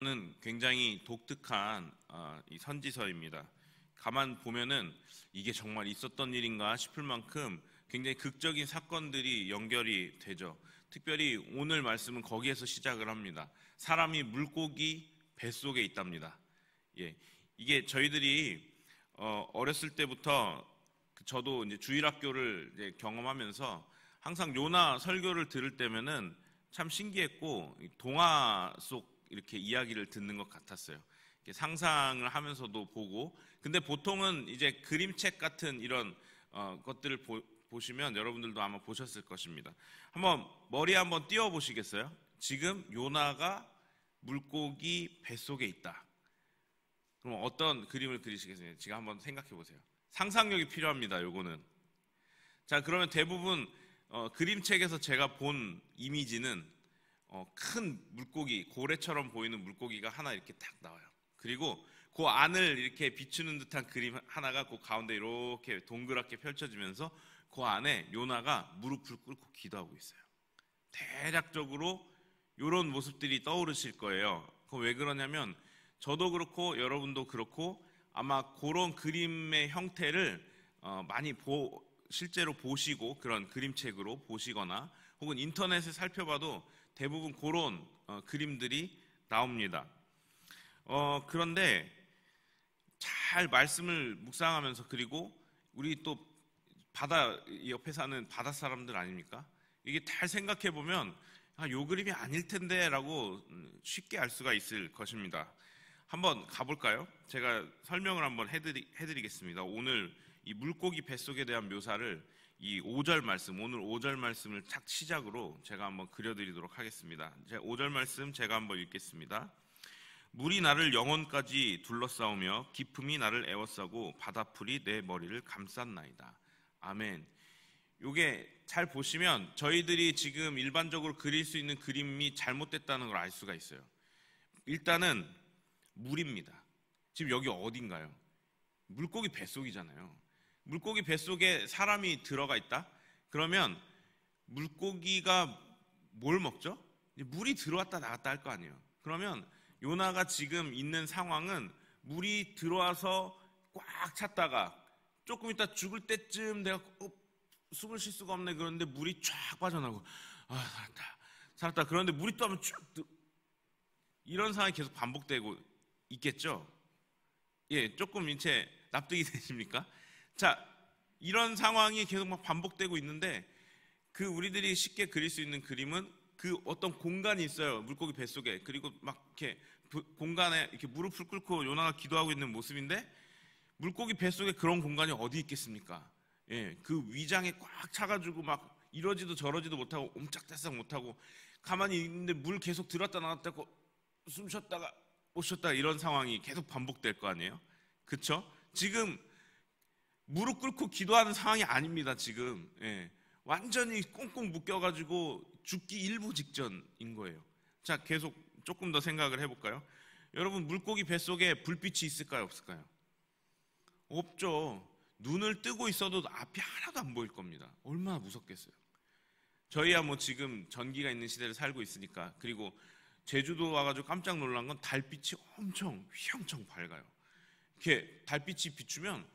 는 굉장히 독특한 이 선지서입니다. 가만 보면은 이게 정말 있었던 일인가 싶을 만큼 굉장히 극적인 사건들이 연결이 되죠. 특별히 오늘 말씀은 거기에서 시작을 합니다. 사람이 물고기 뱃속에 있답니다. 예, 이게 저희들이 어렸을 때부터 저도 이제 주일학교를 이제 경험하면서 항상 요나 설교를 들을 때면은 참 신기했고 동화 속 이렇게 이야기를 듣는 것 같았어요. 상상을 하면서도 보고, 근데 보통은 이제 그림책 같은 이런 것들을 보시면 여러분들도 아마 보셨을 것입니다. 한번 머리 한번 띄워 보시겠어요? 지금 요나가 물고기 뱃속에 있다. 그럼 어떤 그림을 그리시겠어요? 지금 한번 생각해 보세요. 상상력이 필요합니다. 요거는. 자, 그러면 대부분 그림책에서 제가 본 이미지는 큰 물고기, 고래처럼 보이는 물고기가 하나 이렇게 딱 나와요. 그리고 그 안을 이렇게 비추는 듯한 그림 하나가 그 가운데 이렇게 동그랗게 펼쳐지면서 그 안에 요나가 무릎을 꿇고 기도하고 있어요. 대략적으로 이런 모습들이 떠오르실 거예요. 그거 왜 그러냐면 저도 그렇고 여러분도 그렇고 아마 그런 그림의 형태를 많이 실제로 보시고 그런 그림책으로 보시거나 혹은 인터넷에 살펴봐도 대부분 그런 그림들이 나옵니다. 그런데 잘 말씀을 묵상하면서, 그리고 우리 또 바다 옆에 사는 바다 사람들 아닙니까? 이게 잘 생각해 보면 요 그림이 아닐 텐데 라고 쉽게 알 수가 있을 것입니다. 한번 가볼까요? 제가 설명을 한번 해드리겠습니다. 오늘 이 물고기 뱃속에 대한 묘사를 이 5절 말씀, 오늘 5절 말씀을 딱 시작으로 제가 한번 그려드리도록 하겠습니다. 5절 말씀 제가 한번 읽겠습니다. 물이 나를 영혼까지 둘러싸우며 깊음이 나를 에워싸고 바다풀이 내 머리를 감쌌나이다. 아멘. 요게 잘 보시면 저희들이 지금 일반적으로 그릴 수 있는 그림이 잘못됐다는 걸 알 수가 있어요. 일단은 물입니다. 지금 여기 어딘가요? 물고기 뱃속이잖아요. 물고기 뱃속에 사람이 들어가 있다? 그러면 물고기가 뭘 먹죠? 물이 들어왔다 나갔다 할 거 아니에요. 그러면 요나가 지금 있는 상황은 물이 들어와서 꽉 찼다가 조금 있다 죽을 때쯤 내가 숨을 쉴 수가 없네. 그런데 물이 쫙 빠져나오고 살았다. 그런데 물이 또 하면 쭉 이런 상황이 계속 반복되고 있겠죠? 예, 조금 이제 납득이 되십니까? 자, 이런 상황이 계속 막 반복되고 있는데 그 우리들이 쉽게 그릴 수 있는 그림은 그 어떤 공간이 있어요. 물고기 뱃속에. 그리고 막 이렇게 공간에 이렇게 무릎을 꿇고 요나가 기도하고 있는 모습인데 물고기 뱃속에 그런 공간이 어디 있겠습니까? 예, 그 위장에 꽉 차가지고 막 이러지도 저러지도 못하고 옴짝달싹 못하고 가만히 있는데 물 계속 들었다 나갔다 하고 숨 쉬었다가 못 쉬었다가 이런 상황이 계속 반복될 거 아니에요? 그쵸? 지금 무릎 꿇고 기도하는 상황이 아닙니다. 지금 완전히 꽁꽁 묶여가지고 죽기 일부 직전인 거예요. 자, 계속 조금 더 생각을 해볼까요? 여러분, 물고기 뱃속에 불빛이 있을까요? 없을까요? 없죠. 눈을 뜨고 있어도 앞이 하나도 안 보일 겁니다. 얼마나 무섭겠어요. 저희야 뭐 지금 전기가 있는 시대를 살고 있으니까. 그리고 제주도 와가지고 깜짝 놀란 건 달빛이 엄청 휘영청 밝아요. 이렇게 달빛이 비추면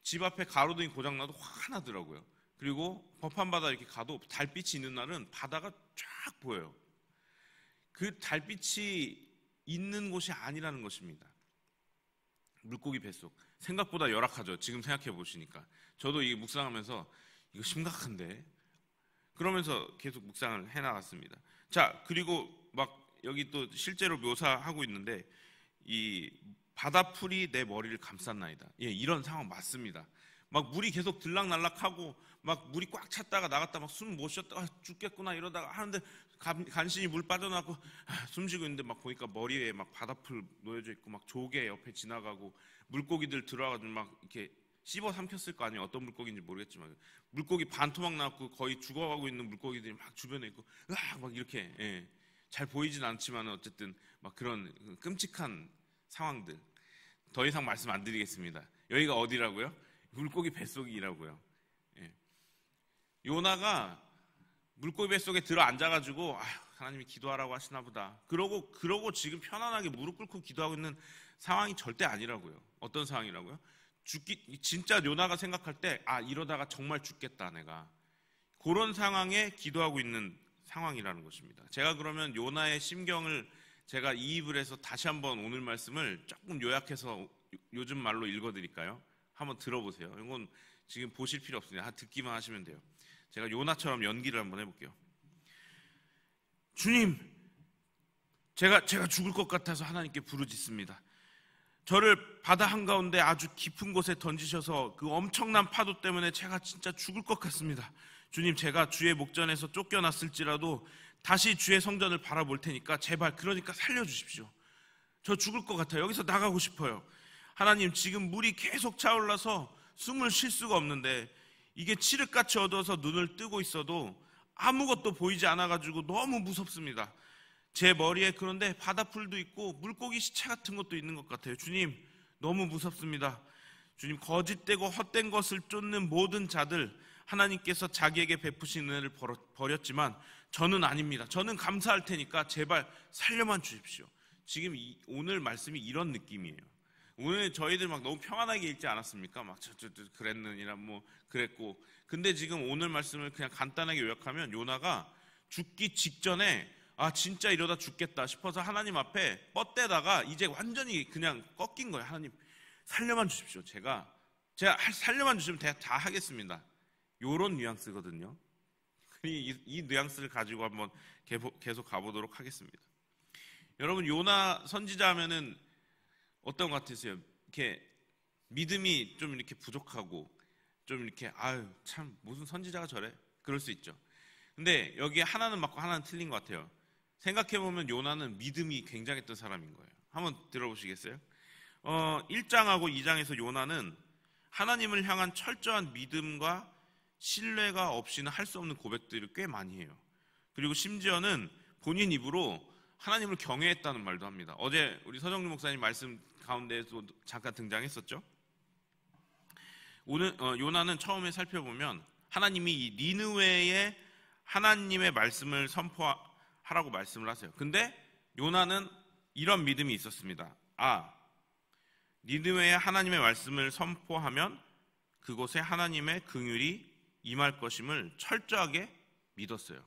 집 앞에 가로등이 고장나도 화가 나더라고요. 그리고 법한바다 이렇게 가도 달빛이 있는 날은 바다가 쫙 보여요. 그 달빛이 있는 곳이 아니라는 것입니다. 물고기 뱃속. 생각보다 열악하죠. 지금 생각해 보시니까. 저도 이게 묵상하면서 이거 심각한데? 그러면서 계속 묵상을 해나갔습니다. 자, 그리고 막 여기 또 실제로 묘사하고 있는데 이 바다풀이 내 머리를 감쌌나이다. 예, 이런 상황 맞습니다. 막 물이 계속 들락날락하고 막 물이 꽉 찼다가 나갔다 막 숨 못 쉬었다가 죽겠구나 이러다가 하는데 간신히 물 빠져나가고 숨 쉬고 있는데 막 보니까 머리에 막 바다풀 놓여져 있고 막 조개 옆에 지나가고 물고기들 들어와가지고 막 이렇게 씹어 삼켰을 거 아니에요. 어떤 물고기인지 모르겠지만 물고기 반토막 나고 거의 죽어가고 있는 물고기들이 막 주변에 있고 막 이렇게 잘 보이진 않지만 어쨌든 막 그런 끔찍한 상황들. 더 이상 말씀 안 드리겠습니다. 여기가 어디라고요? 물고기 뱃속이라고요. 요나가 물고기 뱃속에 들어 앉아가지고 하나님이 기도하라고 하시나 보다. 그러고 지금 편안하게 무릎 꿇고 기도하고 있는 상황이 절대 아니라고요. 어떤 상황이라고요? 진짜 요나가 생각할 때, 이러다가 정말 죽겠다, 내가. 그런 상황에 기도하고 있는 상황이라는 것입니다. 제가 그러면 요나의 심경을 제가 이입을 해서 다시 한번 오늘 말씀을 조금 요약해서 요즘 말로 읽어드릴까요? 한번 들어보세요. 이건 지금 보실 필요 없습니다. 듣기만 하시면 돼요. 제가 요나처럼 연기를 한번 해볼게요. 주님, 제가 죽을 것 같아서 하나님께 부르짖습니다. 저를 바다 한가운데 아주 깊은 곳에 던지셔서 그 엄청난 파도 때문에 제가 진짜 죽을 것 같습니다. 주님, 제가 주의 목전에서 쫓겨났을지라도 다시 주의 성전을 바라볼 테니까 제발 그러니까 살려주십시오. 저 죽을 것 같아요. 여기서 나가고 싶어요. 하나님, 지금 물이 계속 차올라서 숨을 쉴 수가 없는데 이게 칠흑같이 어두워서 눈을 뜨고 있어도 아무것도 보이지 않아가지고 너무 무섭습니다. 제 머리에 그런데 바다풀도 있고 물고기 시체 같은 것도 있는 것 같아요. 주님, 너무 무섭습니다. 주님, 거짓되고 헛된 것을 쫓는 모든 자들, 하나님께서 자기에게 베푸신 은혜를 버렸지만 저는 아닙니다. 저는 감사할 테니까 제발 살려만 주십시오. 지금 오늘 말씀이 이런 느낌이에요. 오늘 저희들 막 너무 평안하게 읽지 않았습니까? 막 그랬느니라 뭐 그랬고. 근데 지금 오늘 말씀을 그냥 간단하게 요약하면 요나가 죽기 직전에 진짜 이러다 죽겠다 싶어서 하나님 앞에 뻗대다가 이제 완전히 그냥 꺾인 거예요. 하나님, 살려만 주십시오. 제가 살려만 주시면 다 하겠습니다. 요런 뉘앙스거든요. 이 뉘앙스를 가지고 한번 계속 가보도록 하겠습니다. 여러분, 요나 선지자 하면은 어떤 것 같으세요? 이렇게 믿음이 좀 이렇게 부족하고 좀 이렇게 참 무슨 선지자가 저래? 그럴 수 있죠. 근데 여기에 하나는 맞고 하나는 틀린 것 같아요. 생각해보면 요나는 믿음이 굉장했던 사람인 거예요. 한번 들어보시겠어요? 1장하고 2장에서 요나는 하나님을 향한 철저한 믿음과 신뢰가 없이는 할 수 없는 고백들을 꽤 많이 해요. 그리고 심지어는 본인 입으로 하나님을 경외했다는 말도 합니다. 어제 우리 서정주 목사님 말씀 가운데에도 잠깐 등장했었죠. 오늘 요나는 처음에 살펴보면 하나님이 이 니느웨에 하나님의 말씀을 선포하라고 말씀을 하세요. 근데 요나는 이런 믿음이 있었습니다. 니느웨에 하나님의 말씀을 선포하면 그곳에 하나님의 긍휼이 임할 것임을 철저하게 믿었어요.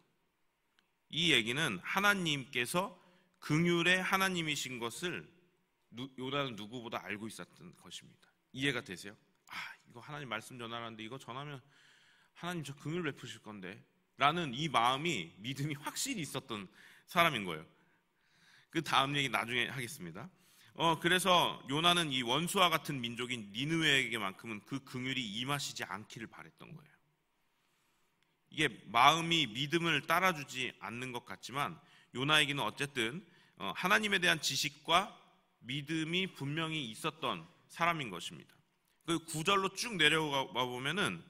이 얘기는 하나님께서 긍휼의 하나님이신 것을 요나는 누구보다 알고 있었던 것입니다. 이해가 되세요? 이거 하나님 말씀 전하는데 이거 전하면 하나님 저 긍휼 베푸실 건데 라는 이 마음이, 믿음이 확실히 있었던 사람인 거예요. 그 다음 얘기 나중에 하겠습니다. 그래서 요나는 이 원수와 같은 민족인 니느웨에게만큼은 그 긍휼이 임하시지 않기를 바랬던 거예요. 이게 마음이 믿음을 따라주지 않는 것 같지만 요나에게는 어쨌든 하나님에 대한 지식과 믿음이 분명히 있었던 사람인 것입니다. 그 9절로 쭉 내려가 보면은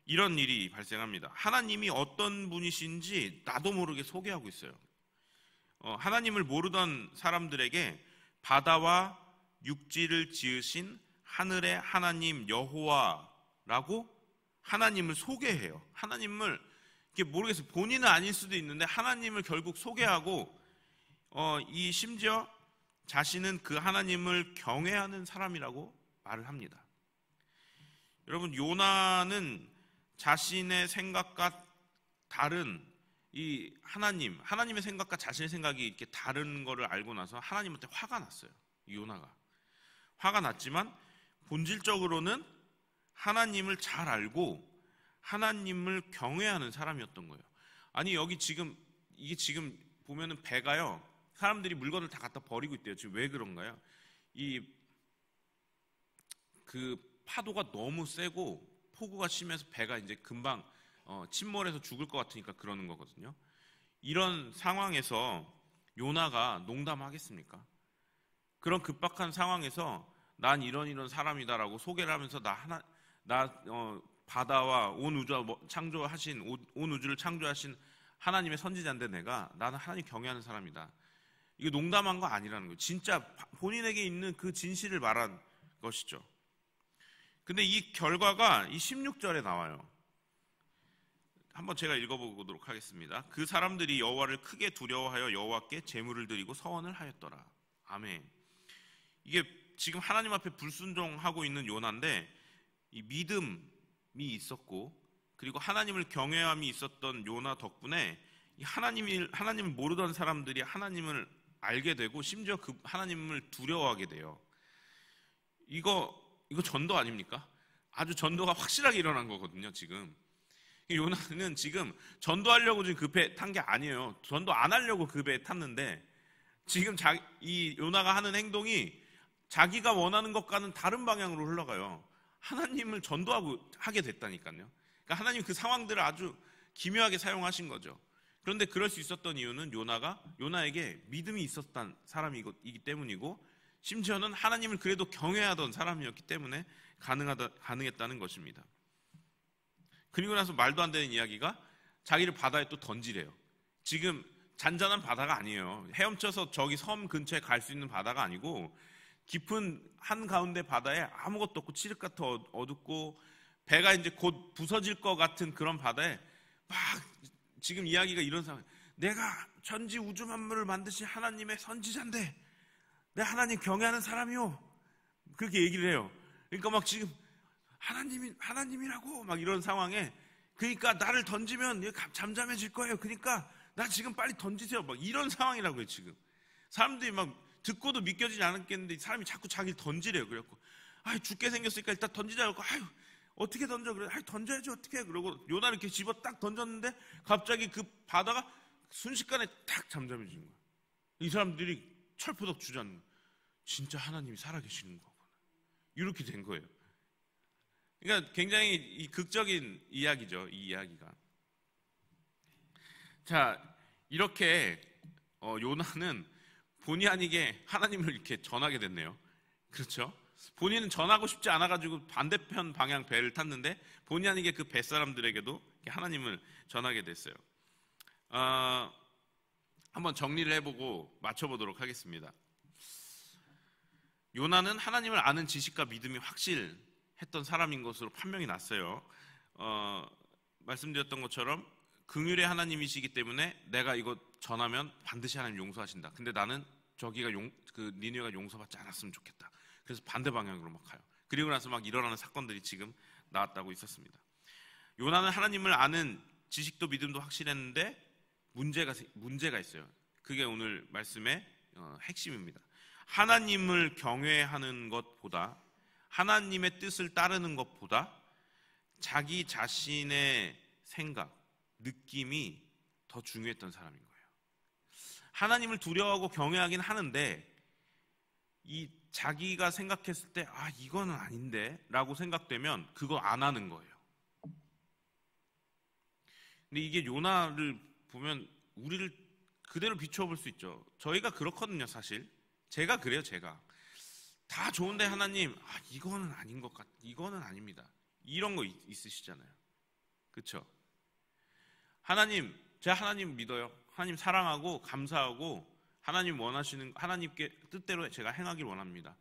이런 일이 발생합니다. 하나님이 어떤 분이신지 나도 모르게 소개하고 있어요. 하나님을 모르던 사람들에게 바다와 육지를 지으신 하늘의 하나님 여호와라고 하나님을 소개해요. 하나님을 이렇게 모르겠어요. 본인은 아닐 수도 있는데 하나님을 결국 소개하고 이 심지어 자신은 그 하나님을 경외하는 사람이라고 말을 합니다. 여러분, 요나는 자신의 생각과 다른 이 하나님의 생각과 자신의 생각이 이렇게 다른 거를 알고 나서 하나님한테 화가 났어요. 요나가 화가 났지만 본질적으로는 하나님을 잘 알고 하나님을 경외하는 사람이었던 거예요. 아니, 이게 지금 보면은 배가요, 사람들이 물건을 다 갖다 버리고 있대요. 지금 왜 그런가요? 그 파도가 너무 세고 폭우가 심해서 배가 이제 금방 침몰해서 죽을 것 같으니까 그러는 거거든요. 이런 상황에서 요나가 농담하겠습니까? 그런 급박한 상황에서 난 이런 사람이다라고 소개를 하면서 바다와 온 우주를 창조하신 하나님의 선지자인데 나는 하나님 경외하는 사람이다. 이게 농담한 거 아니라는 거예요. 진짜 본인에게 있는 그 진실을 말한 것이죠. 근데 이 결과가 이 16절에 나와요. 한번 제가 읽어보도록 하겠습니다. 그 사람들이 여호와를 크게 두려워하여 여호와께 제물을 드리고 서원을 하였더라. 아멘. 이게 지금 하나님 앞에 불순종하고 있는 요나인데, 이 믿음이 있었고 그리고 하나님을 경외함이 있었던 요나 덕분에 하나님을 모르던 사람들이 하나님을 알게 되고 심지어 그 하나님을 두려워하게 돼요. 이거 전도 아닙니까? 아주 전도가 확실하게 일어난 거거든요. 지금 요나는 지금 전도하려고 지금 그 배에 탄 게 아니에요. 전도 안 하려고 그 배에 탔는데 지금 이 요나가 하는 행동이 자기가 원하는 것과는 다른 방향으로 흘러가요. 하나님을 하게 됐다니까요. 그러니까 하나님 그 상황들을 아주 기묘하게 사용하신 거죠. 그런데 그럴 수 있었던 이유는 요나에게 믿음이 있었던 사람이기 때문이고, 심지어는 하나님을 그래도 경외하던 사람이었기 때문에 가능했다는 것입니다. 그리고 나서 말도 안 되는 이야기가 자기를 바다에 또 던지래요. 지금 잔잔한 바다가 아니에요. 헤엄쳐서 저기 섬 근처에 갈 수 있는 바다가 아니고 깊은 한가운데 바다에 아무것도 없고 칠흑같이 어둡고 배가 이제 곧 부서질 것 같은 그런 바다에 막 지금 이야기가 이런 상황. 내가 천지 우주 만물을 만드신 하나님의 선지자인데 내 하나님 경외하는 사람이요. 그렇게 얘기를 해요. 그러니까 막 지금 하나님이라고 막 이런 상황에, 그러니까 나를 던지면 잠잠해질 거예요. 그러니까 나 지금 빨리 던지세요. 막 이런 상황이라고요. 지금 사람들이 막 듣고도 믿겨지지 않았겠는데 사람이 자꾸 자기를 던지래요. 그래갖고 죽게 생겼으니까 일단 던지자. 그러고 어떻게 던져? 그래. 던져야지 어떻게? 그러고 요나를 이렇게 집어 딱 던졌는데 갑자기 그 바다가 순식간에 딱 잠잠해지는 거예요. 이 사람들이 철푸덕 주저앉는 거예요. 진짜 하나님이 살아계시는 거구나. 이렇게 된 거예요. 그러니까 굉장히 극적인 이야기죠. 이 이야기가. 자, 이렇게 요나는 본의 아니게 하나님을 이렇게 전하게 됐네요. 그렇죠? 본인은 전하고 싶지 않아가지고 반대편 방향 배를 탔는데 본의 아니게 그 뱃사람들에게도 하나님을 전하게 됐어요. 한번 정리를 해보고 맞춰보도록 하겠습니다. 요나는 하나님을 아는 지식과 믿음이 확실했던 사람인 것으로 판명이 났어요. 말씀드렸던 것처럼 긍휼의 하나님이시기 때문에 내가 이거 전하면 반드시 하나님 용서하신다. 근데 나는 저기가 니느웨가 용서받지 않았으면 좋겠다. 그래서 반대 방향으로 막 가요. 그리고 나서 막 일어나는 사건들이 지금 나왔다고 있었습니다. 요나는 하나님을 아는 지식도 믿음도 확실했는데 문제가 있어요. 그게 오늘 말씀의 핵심입니다. 하나님을 경외하는 것보다, 하나님의 뜻을 따르는 것보다 자기 자신의 생각, 느낌이 더 중요했던 사람인 거예요. 하나님을 두려워하고 경외하긴 하는데 이 자기가 생각했을 때 이거는 아닌데 라고 생각되면 그거 안 하는 거예요. 근데 이게 요나를 보면 우리를 그대로 비추어 볼 수 있죠. 저희가 그렇거든요. 사실 제가 그래요. 제가 다 좋은데 하나님 이거는 아닌 것 같아, 이거는 아닙니다, 이런 거 있으시잖아요. 그렇죠? 제가 하나님 믿어요. 하나님 사랑하고 감사하고 하나님 원하시는, 하나님께 뜻대로 제가 행하길 원합니다.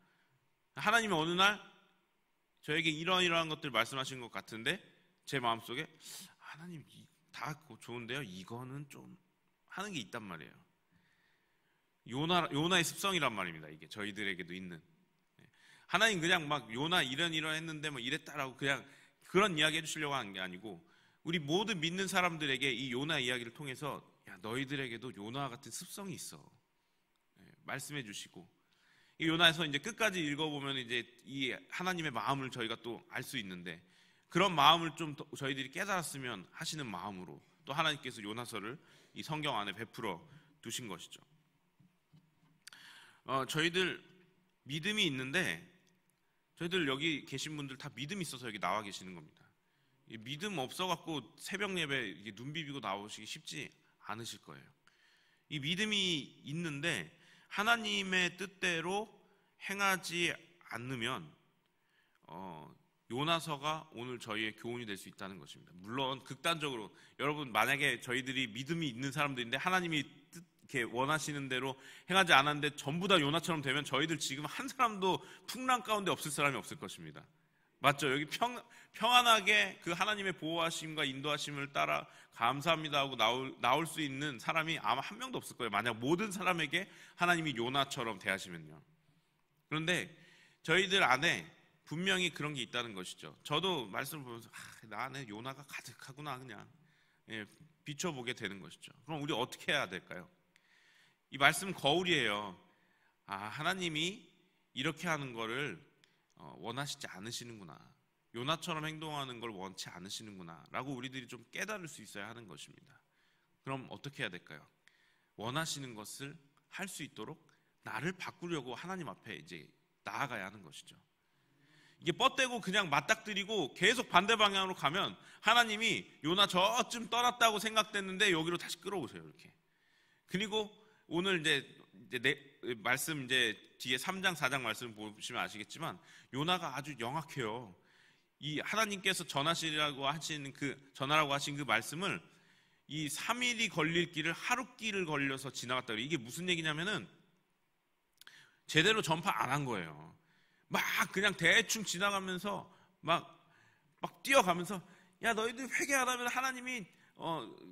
하나님이 어느 날 저에게 이러이러한 것들 말씀하신 것 같은데 제 마음속에 하나님 다 좋은데요, 이거는 좀 하는 게 있단 말이에요. 요나의 습성이란 말입니다. 이게 저희들에게도 있는. 하나님 그냥 막 요나 이런 했는데 뭐 이랬다라고 그냥 그런 이야기 해주시려고 하는 게 아니고, 우리 모든 믿는 사람들에게 이 요나 이야기를 통해서 너희들에게도 요나 같은 습성이 있어, 말씀해 주시고, 이 요나에서 이제 끝까지 읽어보면 이제 이 하나님의 마음을 저희가 또 알 수 있는데, 그런 마음을 좀 저희들이 깨달았으면 하시는 마음으로 또 하나님께서 요나서를 이 성경 안에 베풀어 두신 것이죠. 저희들 믿음이 있는데, 저희들 여기 계신 분들 다 믿음이 있어서 여기 나와 계시는 겁니다. 믿음 없어갖고 새벽 예배 눈 비비고 나오시기 쉽지 않으실 거예요. 이 믿음이 있는데 하나님의 뜻대로 행하지 않으면 요나서가 오늘 저희의 교훈이 될 수 있다는 것입니다. 물론 극단적으로 여러분, 만약에 저희들이 믿음이 있는 사람들인데 하나님이 이렇게 원하시는 대로 행하지 않았는데 전부 다 요나처럼 되면 저희들 지금 한 사람도 풍랑 가운데 없을 사람이 없을 것입니다. 맞죠? 여기 평안하게 그 하나님의 보호하심과 인도하심을 따라 감사합니다 하고 나올 수 있는 사람이 아마 한 명도 없을 거예요. 만약 모든 사람에게 하나님이 요나처럼 대하시면요. 그런데 저희들 안에 분명히 그런 게 있다는 것이죠. 저도 말씀을 보면서 나 안에 요나가 가득하구나 그냥 비춰보게 되는 것이죠. 그럼 우리 어떻게 해야 될까요? 이 말씀은 거울이에요. 하나님이 이렇게 하는 거를 원하시지 않으시는구나. 요나처럼 행동하는 걸 원치 않으시는구나 라고 우리들이 좀 깨달을 수 있어야 하는 것입니다. 그럼 어떻게 해야 될까요? 원하시는 것을 할 수 있도록 나를 바꾸려고 하나님 앞에 이제 나아가야 하는 것이죠. 이게 뻗대고 그냥 맞닥뜨리고 계속 반대 방향으로 가면 하나님이 요나 저쯤 떠났다고 생각됐는데 여기로 다시 끌어오세요. 이렇게. 그리고 오늘 이제 말씀 이제 뒤에 3장 4장 말씀 보시면 아시겠지만 요나가 아주 영악해요. 이 하나님께서 전하라고 하신 그 말씀을 이 3일이 걸릴 길을 하루 길을 걸려서 지나갔다. 이게 무슨 얘기냐면은 제대로 전파 안 한 거예요. 막 그냥 대충 지나가면서 막 뛰어가면서 야 너희들 회개 안 하면 하나님이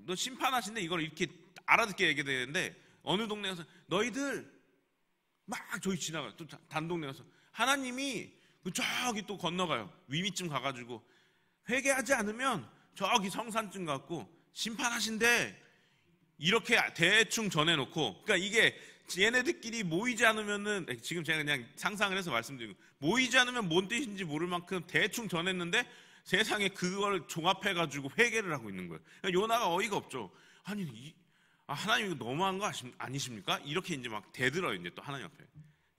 너 심판하신대 이걸 이렇게 알아듣게 얘기되는데 어느 동네 가서 너희들 막 저기 지나가요. 또 단동네 가서 하나님이 저기 또 건너가요. 위미쯤 가가지고 회개하지 않으면 저기 성산쯤 가고 심판하신대 이렇게 대충 전해놓고 그러니까 이게 얘네들끼리 모이지 않으면은 지금 제가 그냥 상상을 해서 말씀드리고 모이지 않으면 뭔 뜻인지 모를 만큼 대충 전했는데 세상에 그걸 종합해가지고 회개를 하고 있는 거예요. 그러니까 요나가 어이가 없죠. 아니 하나님 이거 너무한 거 아니십니까? 이렇게 이제 막 대들어요. 이제 또 하나님 앞에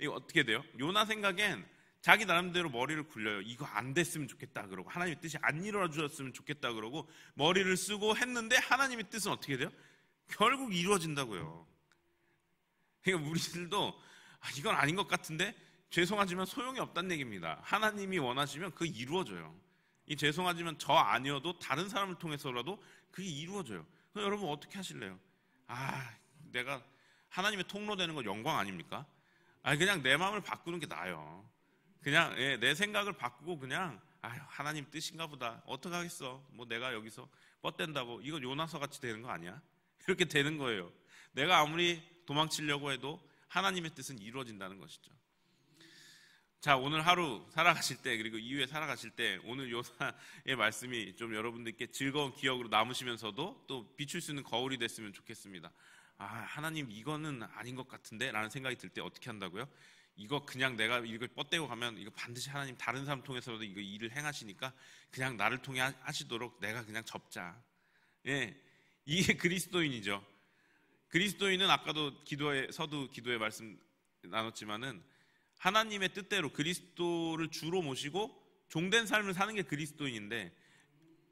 이거 어떻게 돼요? 요나 생각엔 자기 나름대로 머리를 굴려요. 이거 안 됐으면 좋겠다 그러고 하나님의 뜻이 안 이루어 주었으면 좋겠다 그러고 머리를 쓰고 했는데 하나님의 뜻은 어떻게 돼요? 결국 이루어진다고요. 그러니까 우리들도 이건 아닌 것 같은데 죄송하지만 소용이 없다는 얘기입니다. 하나님이 원하시면 그게 이루어져요. 이 죄송하지만 저 아니어도 다른 사람을 통해서라도 그게 이루어져요. 그럼 여러분 어떻게 하실래요? 내가 하나님의 통로되는 건 영광 아닙니까? 그냥 내 마음을 바꾸는 게 나아요. 그냥 내 생각을 바꾸고 그냥 하나님 뜻인가 보다. 어떡하겠어. 뭐 내가 여기서 뻗댄다고 이거 요나서 같이 되는 거 아니야? 이렇게 되는 거예요. 내가 아무리 도망치려고 해도 하나님의 뜻은 이루어진다는 것이죠. 자, 오늘 하루 살아가실 때 그리고 이후에 살아가실 때 오늘 요나의 말씀이 좀 여러분들께 즐거운 기억으로 남으시면서도 또 비출 수 있는 거울이 됐으면 좋겠습니다. 하나님 이거는 아닌 것 같은데 라는 생각이 들 때 어떻게 한다고요? 이거 그냥 내가 이걸 뻗대고 가면 이거 반드시 하나님 다른 사람 통해서도 이거 일을 행하시니까 그냥 나를 통해 하시도록 내가 그냥 접자. 이게 그리스도인이죠. 그리스도인은 아까도 서두 기도의 말씀 나눴지만은 하나님의 뜻대로 그리스도를 주로 모시고 종된 삶을 사는 게 그리스도인인데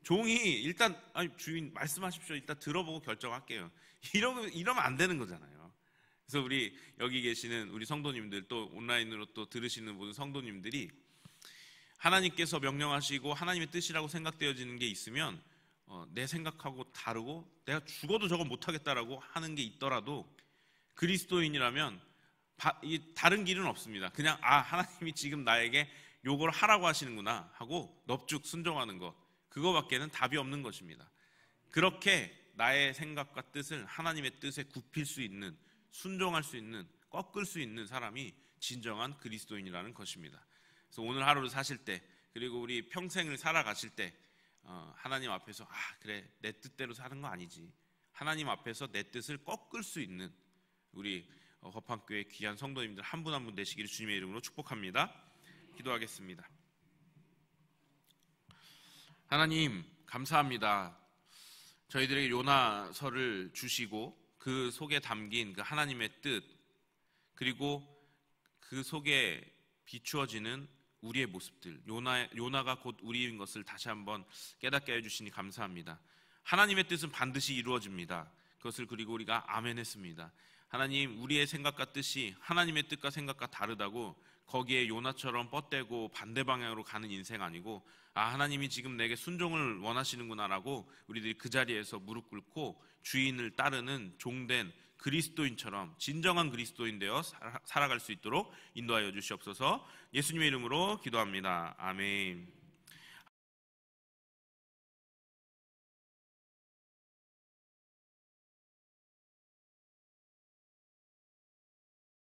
종이 일단 주인 말씀하십시오. 일단 들어보고 결정할게요. 이러면 안 되는 거잖아요. 그래서 우리 여기 계시는 우리 성도님들 또 온라인으로 또 들으시는 모든 성도님들이 하나님께서 명령하시고 하나님의 뜻이라고 생각되어지는 게 있으면 내 생각하고 다르고 내가 죽어도 저거 못하겠다라고 하는 게 있더라도 그리스도인이라면 다른 길은 없습니다. 그냥 하나님이 지금 나에게 요걸 하라고 하시는구나 하고 넙죽 순종하는 것 그거밖에는 답이 없는 것입니다. 그렇게 나의 생각과 뜻을 하나님의 뜻에 굽힐 수 있는 순종할 수 있는 꺾을 수 있는 사람이 진정한 그리스도인이라는 것입니다. 그래서 오늘 하루를 사실 때 그리고 우리 평생을 살아가실 때 하나님 앞에서 그래 내 뜻대로 사는 거 아니지 하나님 앞에서 내 뜻을 꺾을 수 있는 우리 허판교회 귀한 성도님들 한 분 한 분 되시기를 주님의 이름으로 축복합니다. 기도하겠습니다. 하나님 감사합니다. 저희들에게 요나서를 주시고 그 속에 담긴 그 하나님의 뜻 그리고 그 속에 비추어지는 우리의 모습들 요나가 곧 우리인 것을 다시 한번 깨닫게 해주시니 감사합니다. 하나님의 뜻은 반드시 이루어집니다. 그것을 그리고 우리가 아멘 했습니다. 하나님 우리의 생각과 뜻이 하나님의 뜻과 생각과 다르다고 거기에 요나처럼 뻗대고 반대 방향으로 가는 인생 아니고 하나님이 지금 내게 순종을 원하시는구나라고 우리들이 그 자리에서 무릎 꿇고 주인을 따르는 종된 그리스도인처럼 진정한 그리스도인 되어 살아갈 수 있도록 인도하여 주시옵소서. 예수님의 이름으로 기도합니다. 아멘.